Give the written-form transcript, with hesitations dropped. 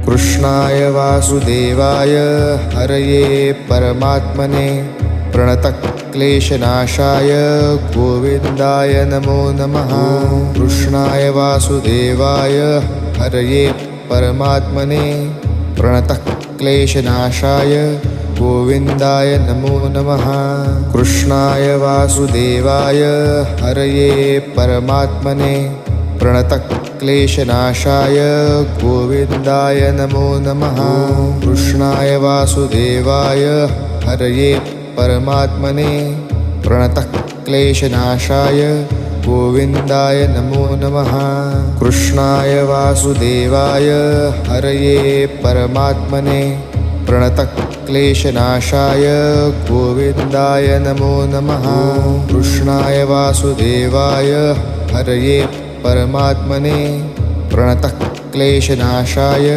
कृष्णाय वासुदेवाय हरये परमात्मने प्रणतक्लेशनाशाय गोविन्दाय नमो नमः। कृष्णाय वासुदेवाय हरये परमात्मने प्रणतक्लेशनाशाय गोविन्दाय नमो नमः। कृष्णाय वासुदेवाय हरये परमात्मने प्रणतक्लेशनाशाय गोविन्दाय नमो नमः। कृष्णाय वासुदेवाय हरये परमात्मने प्रणतक्लेशनाशाय गोविन्दाय नमो नमः। कृष्णाय वासुदेवाय हरये परमात्मने प्रणतक्लेशनाशाय गोविन्दाय नमो नमः। कृष्णाय वासुदेवाय हरये परमात्मने प्रणतक्लेशनाशाय